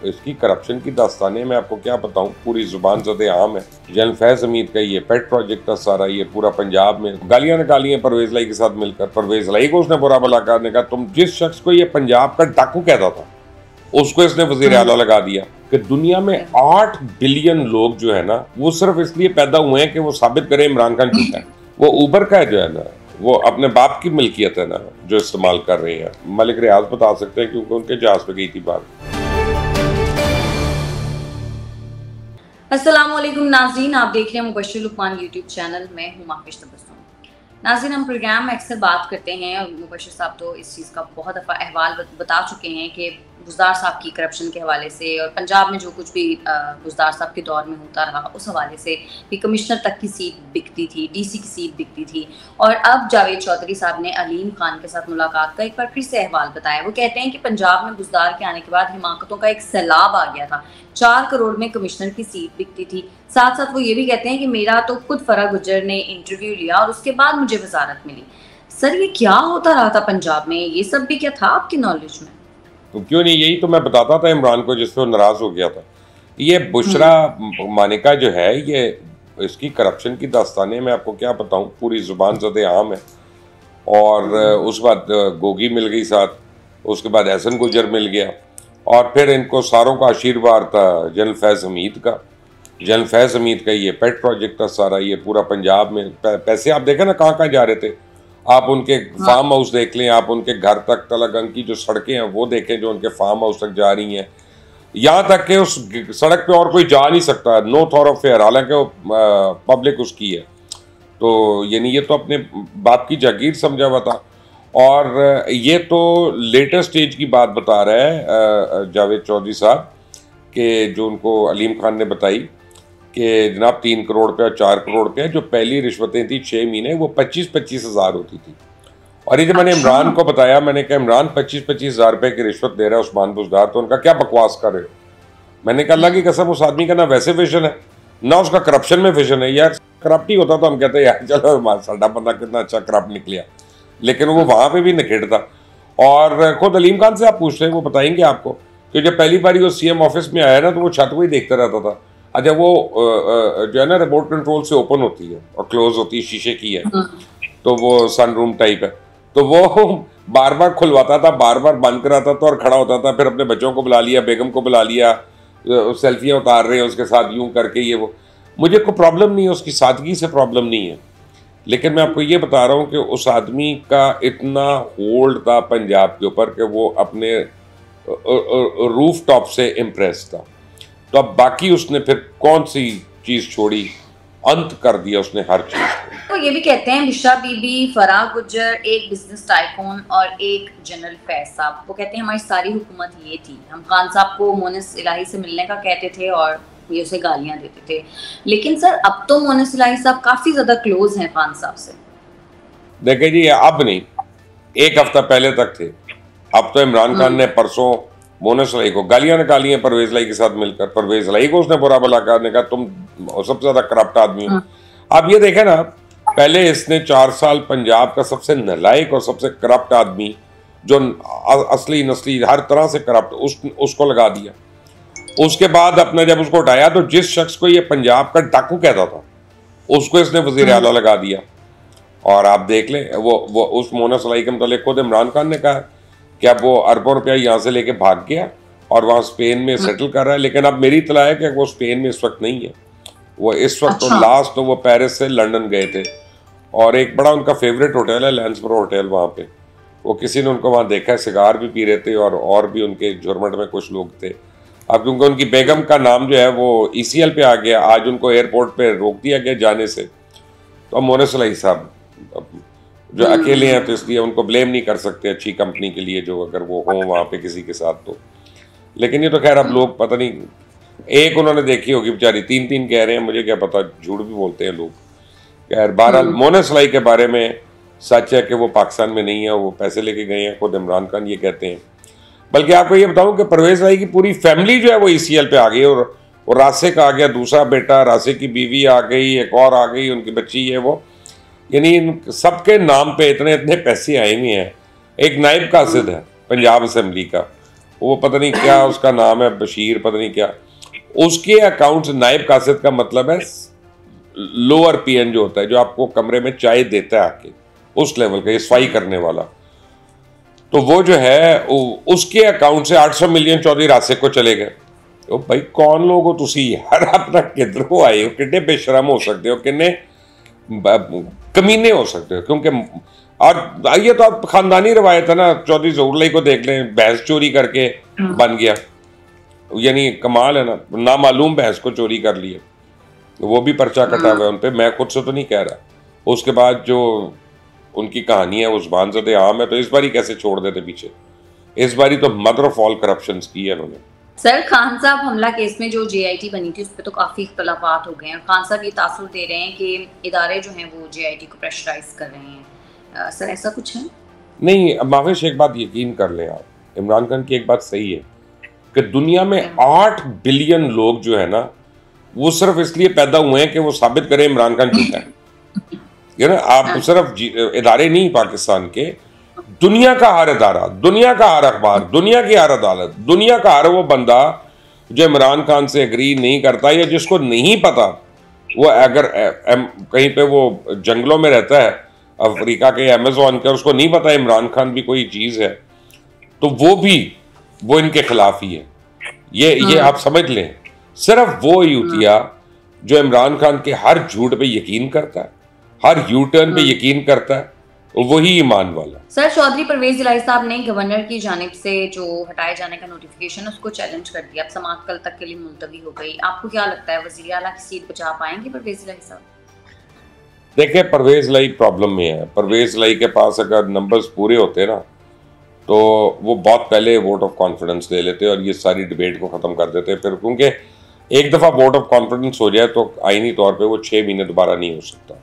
इसकी करप्शन की दास्तानें मैं आपको क्या बताऊं, पूरी जुबान ज़द आम है। जनरल फैज़ हमीद का ये पेट प्रोजेक्ट था सारा, ये पूरा पंजाब में गालियां निकाली हैं परवेज़ लाई के साथ मिलकर। परवेज़ लाई को उसने बुरा भला करने का, तुम जिस शख्स को ये पंजाब का डाकू कहता था उसको इसने वज़ीर आला लगा दिया कि दुनिया में 8 बिलियन लोग जो है ना वो सिर्फ इसलिए पैदा हुए हैं कि वो साबित करें इमरान खान झूठा है। वो ऊबर का है जो है ना, वो अपने बाप की मिल्कियत है ना जो इस्तेमाल कर रहे हैं। मलिक रियाज बता सकते हैं क्योंकि उनके जहाज पे गई थी बात। अस्सलाम वालेकुम नाज़रीन, आप देख रहे हैं मुबश्शिर लुकमान यूट्यूब चैनल। मैं हूं माफिश तबस्सुम। नाज़रीन, हम प्रोग्राम में अक्सर बात करते हैं और मुबश्शिर साहब तो इस चीज़ का बहुत दफ़ा अहवाल बता चुके हैं कि बुज़दार साहब की करप्शन के हवाले से और पंजाब में जो कुछ भी बुज़दार साहब के दौर में होता रहा उस हवाले से कि कमिश्नर तक की सीट बिकती थी, डीसी की सीट बिकती थी। और अब जावेद चौधरी साहब ने अलीम खान के साथ मुलाकात का एक बार फिर से अहवाल बताया। वो कहते हैं कि पंजाब में बुज़दार के आने के बाद हिमाकतों का एक सैलाब आ गया था, 4 करोड़ में कमिश्नर की सीट बिकती थी। साथ साथ वो ये भी कहते हैं कि मेरा तो खुद फरा गुज्जर ने इंटरव्यू लिया और उसके बाद मुझे वजारत मिली। सर, ये क्या होता रहा था पंजाब में? ये सब भी क्या था आपकी नॉलेज में? तो क्यों नहीं, यही तो मैं बताता था इमरान को जिससे वो नाराज हो गया था। ये बुशरा मानिका जो है, ये इसकी करप्शन की दास्तानें मैं आपको क्या बताऊं, पूरी जुबान ज़द आम है। और उसके बाद गोगी मिल गई साथ, उसके बाद एहसन गुजर मिल गया और फिर इनको सारों का आशीर्वाद था जनरल फैज़ हमीद का। जनरल फैज़ हमीद का ये पेट प्रोजेक्ट था सारा, ये पूरा पंजाब में पैसे आप देखें ना कहाँ कहाँ जा रहे थे। आप उनके फार्म हाउस देख लें, आप उनके घर तक तलगंग की जो सड़कें हैं वो देखें जो उनके फार्म हाउस तक जा रही हैं। यहाँ तक कि उस सड़क पे और कोई जा नहीं सकता, नो थॉरोफेयर, हालांकि वो पब्लिक उसकी है। तो यानी ये तो अपने बाप की जागीर समझा हुआ था। और ये तो लेटेस्ट स्टेज की बात बता रहा है जावेद चौधरी साहब कि जो उनको अलीम खान ने बताई कि जनाब 3 करोड़ पे और 4 करोड़ पे जो पहली रिश्वतें थी 6 महीने वो 25-25 हज़ार होती थी। और ये जब मैंने इमरान को बताया, मैंने कहा इमरान 25-25 हज़ार रुपये की रिश्वत दे रहा है उस्मान बुज़दार, तो उनका क्या बकवास कर रहे हो। मैंने कहा अल्लाह की कसम उस आदमी का ना वैसे विजन है ना उसका करप्शन में विजन है। यार करप्ट ही होता तो हम कहते यार चलो साडा बंदा कितना अच्छा करप्ट निकलिया, लेकिन वो वहाँ पर भी निखेड़ था। और खुद अलीम खान से आप पूछ रहे हैं, वो बताएंगे आपको कि जब पहली बार वो CM ऑफिस में आया ना तो वो छत को ही देखता रहता था। अच्छा, वो जो है ना रिमोट कंट्रोल से ओपन होती है और क्लोज होती है, शीशे की है, तो वो सनरूम टाइप है। तो वो बार बार खुलवाता था, बार बार बंद कराता था और खड़ा होता था। फिर अपने बच्चों को बुला लिया, बेगम को बुला लिया, सेल्फियाँ उतार रहे हैं उसके साथ यूं करके। ये वो मुझे कोई प्रॉब्लम नहीं है, उसकी सादगी से प्रॉब्लम नहीं है, लेकिन मैं आपको ये बता रहा हूँ कि उस आदमी का इतना होल्ड था पंजाब के ऊपर कि वो अपने रूफ टॉप से इम्प्रेस था। तो अब बाकी उसने फिर कौन सी चीज़ छोड़ी, अंत कर दिया उसने हर चीज़ को। तो ये भी कहते हैं बिशरा बीबी, फराह गुज्जर, एक बिजनेस टाइकून और एक जनरल फैज साहब। वो कहते हैं हमारी सारी हुकूमत ये थी, हम खान साहब को मोनिस इलाही से मिलने का कहते थे और ये उसे गालियां देते थे। लेकिन सर अब तो मोनिस इलाही साहब काफ़ी ज़्यादा क्लोज हैं खान साहब से। देखे जी, अब नहीं, एक हफ्ता पहले तक थे। अब तो इमरान खान ने परसों मोनिस इलाही को गालियां निकाली हैं परवेज़ इलाही के साथ मिलकर। परवेज़ इलाही को उसने बुरा भला करने का, तुम सबसे ज़्यादा करप्ट आदमी हो। आप ये देखें ना, पहले इसने 4 साल पंजाब का सबसे नालायक और सबसे करप्ट आदमी जो असली नस्ली हर तरह से करप्ट उसको लगा दिया। उसके बाद अपना जब उसको उठाया तो जिस शख्स को ये पंजाब का डाकू कहता था उसको इसने वज़ीर आला लगा दिया। और आप देख लें, वो उस मोनिस इलाही के मतलब खुद इमरान खान ने कहा कि अब वो अरबों रुपया यहाँ से लेके भाग गया और वहाँ स्पेन में सेटल कर रहा है। लेकिन अब मेरी इत्तला है कि वो स्पेन में इस वक्त नहीं है, वो इस वक्त तो लास्ट तो वो पेरिस से लंदन गए थे और एक बड़ा उनका फेवरेट होटल है लैंसब्रो होटल, वहाँ पे वो किसी ने उनको वहाँ देखा है, सिगार भी पी रहे थे और भी उनके झुरमट में कुछ लोग थे। अब क्योंकि उनकी बेगम का नाम जो है वो ECL पे आ गया, आज उनको एयरपोर्ट पे रोक दिया गया जाने से। तो अब मोनिस इलाही साहब जो अकेले हैं तो इसलिए उनको ब्लेम नहीं कर सकते अच्छी कंपनी के लिए जो अगर वो हों वहाँ पे किसी के साथ तो। लेकिन ये तो खैर अब लोग पता नहीं, एक उन्होंने देखी होगी बेचारी, 3-3 कह रहे हैं, मुझे क्या पता, झूठ भी बोलते हैं लोग। खैर बहरहाल मोनिस इलाही के बारे में सच है कि वो पाकिस्तान में नहीं है, वो पैसे लेके गए हैं, खुद इमरान खान ये कहते हैं। बल्कि आपको ये बताऊं कि परवेज़ इलाही की पूरी फैमिली जो है वो ECL पे आ गई और रासिक आ गया, दूसरा बेटा, रासिक की बीवी आ गई, एक और आ गई, उनकी बच्ची है वो। यानी सबके नाम पे इतने इतने पैसे आए हुए हैं। एक नायब कासिद है पंजाब असम्बली का, वो पता नहीं क्या उसका नाम है, बशीर पता नहीं क्या, उसके अकाउंट से नायब कासिद का मतलब है लोअर पीएन जो होता है, जो आपको कमरे में चाय देता है आके, उस लेवल का, ये सफाई करने वाला। तो वो जो है उसके अकाउंट से 800 मिलियन चौधरी रासिक को चले गए। तो भाई कौन लोग हो तुसी यार, अपना किधरों आए हो, कितने बेशरम हो सकते हो, कितने कमीने हो सकते हो, क्योंकि और ये तो आप खानदानी रवायत है ना, चौधरी ज़हूर को देख लें, भैंस चोरी करके बन गया, यानी कमाल है ना, नामालूम भैंस को चोरी कर लिया, वो भी पर्चा कटा हुआ है उन पे, मैं खुद से तो नहीं कह रहा। उसके बाद जो उनकी कहानी है वो ज़ुबान ज़दे आम है, तो इस बारी कैसे छोड़ देते पीछे, इस बारी तो मदर ऑफ ऑल करप्शन की है उन्होंने। सर खान साहब हमला केस में जो जेआईटी बनी थी उस पर तो काफ़ी इख्तलाफात हो गए हैं, खान साहब ये तासुर दे रहे हैं कि इदारे जो हैं वो जेआईटी को प्रेशराइज कर रहे हैं, सर ऐसा कुछ है? नहीं, माविश एक बात यकीन कर लें आप, इमरान खान की एक बात सही है कि दुनिया में 8 बिलियन लोग जो है ना, वो सिर्फ इसलिए पैदा हुए हैं कि वो साबित करें इमरान खान झूठा है। ये ना, आप सिर्फ इदारे नहीं पाकिस्तान के, दुनिया का हर इदारा, दुनिया का हर अखबार, दुनिया की हर अदालत, दुनिया का हर वो बंदा जो इमरान खान से एग्री नहीं करता या जिसको नहीं पता, वो अगर कहीं पे वो जंगलों में रहता है अफ्रीका के अमेजोन के, उसको नहीं पता इमरान खान भी कोई चीज़ है, तो वो इनके खिलाफ ही है। ये आप समझ लें, सिर्फ वो यूतिया जो इमरान खान के हर झूठ पे यकीन करता है, हर यू टर्न पे यकीन करता है, वही ईमान वाला। सर चौधरी परवेज इलाही साहब ने गवर्नर की जानिब से जो हटाए जाने का नोटिफिकेशन उसको चैलेंज कर दिया, अब समाअत कल तक के लिए मुलतवी हो गई, आपको क्या लगता है वज़ीर आला की सीट बचा पाएंगे परवेज इलाही साहब? देखिए, परवेज इलाही प्रॉब्लम में है। परवेज इलाही के पास अगर नंबर्स पूरे होते ना, तो वो बहुत पहले वोट ऑफ कॉन्फिडेंस ले लेते और ये सारी डिबेट को ख़त्म कर देते फिर, क्योंकि एक दफ़ा वोट ऑफ कॉन्फिडेंस हो जाए तो आईनी तौर पे वो 6 महीने दोबारा नहीं हो सकता।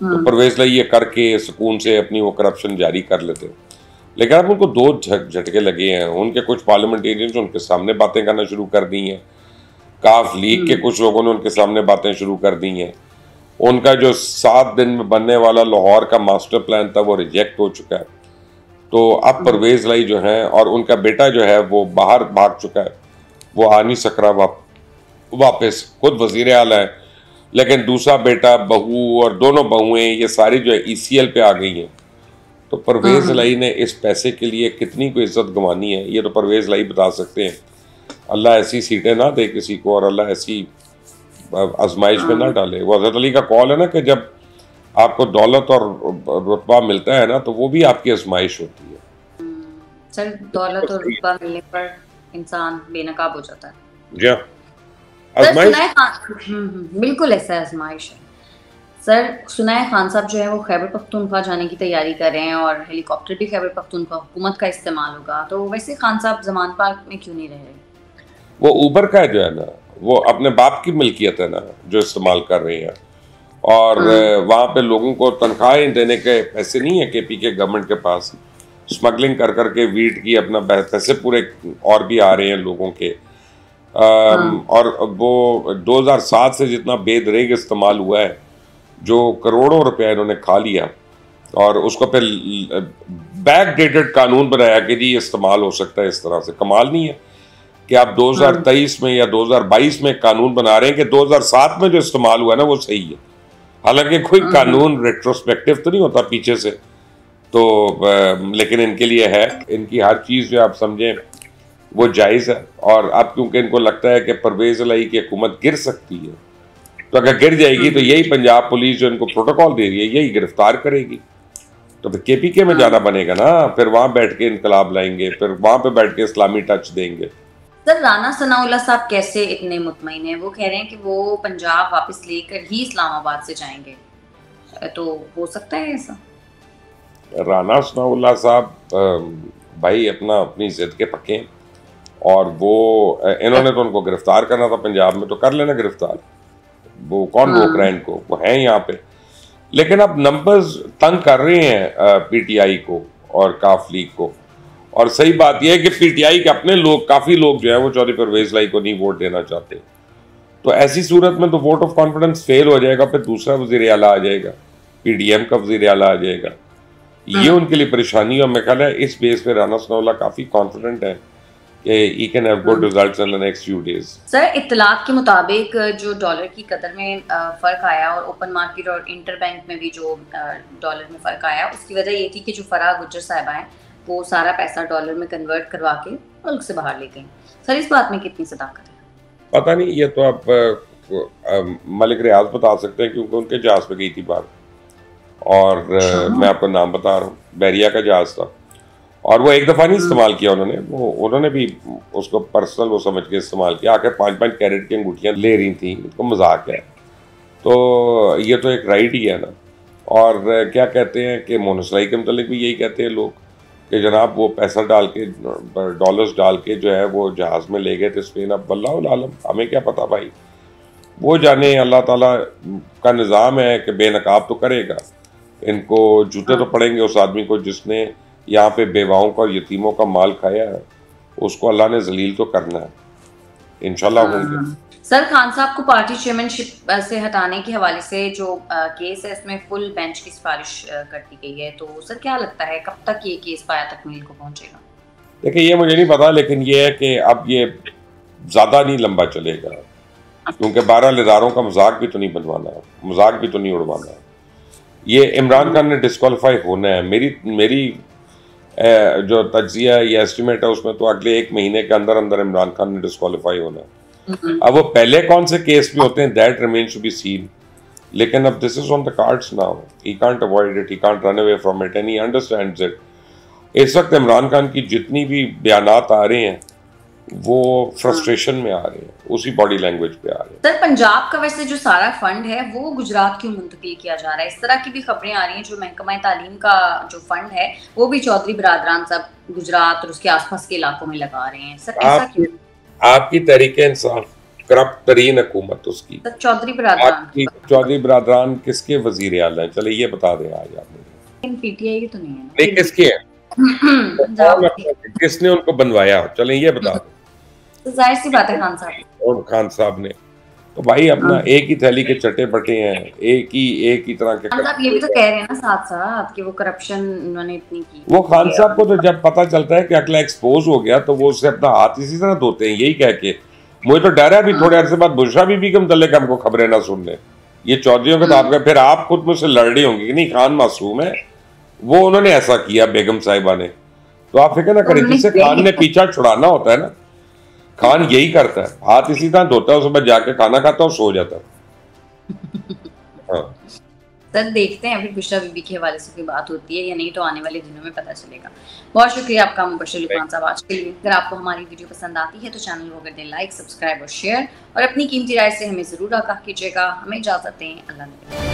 तो परवेज इलाही ये करके सुकून से अपनी वो करप्शन जारी कर लेते, लेकिन अब उनको 2 झटके लगे हैं। उनके कुछ पार्लियामेंटेरियंस उनके सामने बातें करना शुरू कर दी हैं, काफ लीग के कुछ लोगों ने उनके सामने बातें शुरू कर दी हैं, उनका जो 7 दिन में बनने वाला लाहौर का मास्टर प्लान था वो रिजेक्ट हो चुका है। तो अब परवेज इलाही जो है और उनका बेटा जो है वो बाहर भाग चुका है, वो आ नहीं सक रहा वापस, खुद वजीर आला है, लेकिन दूसरा बेटा, बहू और दोनों बहुएं ये सारी जो है ईसीएल पे आ गई हैं। तो परवेज इलाही ने इस पैसे के लिए कितनी को इज्जत गंवानी है, ये तो परवेज इलाही बता सकते हैं। अल्लाह ऐसी सीटें ना दे किसी को और अल्लाह ऐसी आजमाइश में ना डाले। वो हज़रत अली का कौल है ना कि जब आपको दौलत और रुतबा मिलता है ना, तो वो भी आपकी आजमाइश होती है। सर दौलत और रुतबा मिलने पर इंसान बेनकाब हो जाता है। जी बिल्कुल ऐसा आजमाइश है। सर सुना है खान साहब जो है वो खैबर पख्तूनख्वा जाने की तैयारी कर रहे हैं और हेलीकॉप्टर भी खैबर पख्तूनख्वा हुकूमत का इस्तेमाल होगा, तो वैसे खान साहब जमान पार्क में क्यों नहीं रह रहे? वो ऊबर का जो है ना, वो अपने बाप की मिल्कियत है ना जो इस्तेमाल कर रहे हैं, और वहाँ पे लोगों को तनख्वाहें देने के पैसे नहीं है केपी के गवर्नमेंट के पास। स्मगलिंग कर करके वीट की अपना पैसे पूरे और भी आ रहे हैं लोगों के। और वो 2007 से जितना बेदरेग इस्तेमाल हुआ है, जो करोड़ों रुपया इन्होंने खा लिया, और उसको फिर बैक डेटेड कानून बनाया कि जी इस्तेमाल हो सकता है इस तरह से। कमाल नहीं है कि आप 2023 में या 2022 में कानून बना रहे हैं कि 2007 में जो इस्तेमाल हुआ ना वो सही है, हालांकि कोई कानून रेट्रोस्पेक्टिव तो नहीं होता पीछे से। तो लेकिन इनके लिए है, इनकी हर चीज़ जो आप समझें वो जायज़ है। और अब क्योंकि इनको लगता है कि परवेज इलाही की हुकूमत गिर सकती है, तो अगर गिर जाएगी तो यही पंजाब पुलिस जो इनको प्रोटोकॉल दे रही है यही गिरफ्तार करेगी, तो फिर केपीके में जाना बनेगा ना, फिर वहाँ बैठ के इनकलाब लाएंगे, फिर वहाँ पे बैठ के इस्लामी टच देंगे। सर राना सनाउल्लाह साहब कैसे इतने मुतमईन हैं? वो कह रहे हैं कि वो पंजाब वापस लेकर ही इस्लामाबाद से जाएंगे, तो हो सकता है ऐसा? राना सनाउल्लाह साहब भाई अपनी जिद के पक्के हैं, और वो इन्होंने तो उनको गिरफ्तार करना था पंजाब में, तो कर लेना गिरफ्तार, वो कौन रोक रहा है इनको, वो हैं यहाँ पे। लेकिन अब नंबर्स तंग कर रहे हैं पीटीआई को और काफ लीग को, और सही बात यह है कि पीटीआई के अपने लोग, काफ़ी लोग जो है वो चौधरी परवेज इलाही को नहीं वोट देना चाहते। तो ऐसी सूरत में तो वोट ऑफ कॉन्फिडेंस फेल हो जाएगा, फिर दूसरा वज़ीर आला आ जाएगा, पीडीएम का वज़ीर आला आ जाएगा। ये उनके लिए परेशानी, और मेरा ख्याल है इस बेस पे राना सनाउल्लाह काफ़ी कॉन्फिडेंट है कि he can have good results in the next few days. Sir इत्तलात के मुताबिक जो डॉलर की कदर में फ़र्क आया और ओपन मार्केट और इंटर बैंक में भी जो डॉलर में फ़र्क आया, उसकी वजह ये थी कि जो फराह गुज्जर साहिबा हैं वो सारा पैसा डॉलर में कन्वर्ट करवा के मुल्क से बाहर ले गई। सर इस बात में कितनी सदाकत है? पता नहीं, ये तो आप मलिक रियाज बता सकते हैं क्योंकि उनके जहाज़ पे गई थी बात। और मैं आपको नाम बता रहा हूँ, बहरिया का जहाज़ था और वो एक दफ़ा नहीं इस्तेमाल किया उन्होंने भी उसको पर्सनल वो समझ के इस्तेमाल किया। आके 5-5 कैरेट की अंगूठियाँ ले रही थी, उनको मजाक है। तो ये तो एक राइट ही है ना। और क्या कहते हैं कि मोनसलाई के मतलब भी यही कहते हैं लोग कि जनाब वो पैसा डाल के, डॉलर्स डाल के जो है वो जहाज़ में ले गए थे स्पेन। अब वल्लाहुल आलम, हमें क्या पता भाई, वो जाने, अल्लाह ताला का निज़ाम है कि बेनकाब तो करेगा। इनको जूते तो पड़ेंगे उस आदमी को जिसने यहाँ पे बेवाओं का और यतीमों का माल खाया है, उसको अल्लाह ने जलील तो करना है, इंशाल्लाह होंगे। सर खान साहब को पार्टी चेयरमैनशिप से हटाने के हवाले से जो केस है इसमें फुल बेंच की सिफारिश कर दी गई है, तो सर क्या लगता है कब तक ये केस पाया तकमील को पहुंचेगा? देखिए ये मुझे नहीं पता, लेकिन ये है कि अब ये ज़्यादा नहीं लंबा चलेगा क्योंकि 12 इदारों का मजाक भी तो नहीं बनवाना, मजाक भी तो नहीं उड़वाना। ये इमरान खान ने डिस्क्वालीफाई होना है। मेरी जो तज्जिया या एस्टिमेट है उसमें तो अगले 1 महीने के अंदर अंदर इमरान खान ने डिस्क्वालीफाई होना है। अब वो पहले कौन से केस में होते हैं, that remains to be seen. लेकिन अब this is on the cards now, he can't avoid it, he can't run away from it and he understands it. इस वक्त इमरान खान की जितनी भी बयानात आ रहे हैं वो फ्रस्ट्रेशन में आ रहे हैं, उसी बॉडी लैंग्वेज पे आ रहे हैं। सर पंजाब का वैसे जो सारा फंड है वो गुजरात क्यों मुंतकिल किया जा रहा है? इस तरह की भी खबरें आ रही हैं। जो महकमा तालीम का जो फंड है वो भी चौधरी बिरादरान साहब गुजरात और उसके आसपास के इलाकों में लगा रहे हैं। सर ऐसा क्यों? आपकी तहरीके इंसाफ करप्ट तरीन हुकूमत उसकी। सर चौधरी बिरादरान किसके वजीर आला है? चले ये बता दें आज आप मुझे। पीटीआई की तो नहीं है नहीं, किसके है? किसने उनको बनवाया? चले ये बता दें। तो जाहिर सी बात है खान साहब और खान साहब ने तो भाई अपना एक ही थैली के चट्टे बटे हैं, एक ही तरह के। खान साहब ये भी तो कह रहे हैं ना साथ साथ कि वो करप्शन उन्होंने इतनी की। वो खान साहब को तो जब पता चलता है कि अगला एक्सपोज हो गया तो वो उससे अपना हाथ इसी तरह धोते हैं, यही कह के। मुझे तो डर है अभी थोड़े अर्से बाद बुशरा बीबी के मुतल्लिक हमको खबरें ना सुनने। ये चौधरीयों का तो आपका फिर आप खुद मुझसे लड़ रही होंगी कि नहीं खान मासूम है, वो उन्होंने ऐसा किया बेगम साहिबा ने। तो आप फिक्र ना करें, जिससे खान ने पीछा छुड़ाना होता है ना, खान यही करता है, हाथ इसी तरह धोता है, उसके बाद जाके खाना खाता है और सो जाता है। हाँ सर देखते हैं अभी बुशरा बीबी के हवाले से कोई बात होती है या नहीं, तो आने वाले दिनों में पता चलेगा। बहुत शुक्रिया आपका मुबश्शिर लुकमान साहब आज के लिए। अगर आपको हमारी वीडियो पसंद आती है तो चैनल को कर दें लाइक, सब्सक्राइब और शेयर, और अपनी कीमती राय से हमें ज़रूर आगाह कीजिएगा। हमें इजाज़त दें, अल्लाह ने।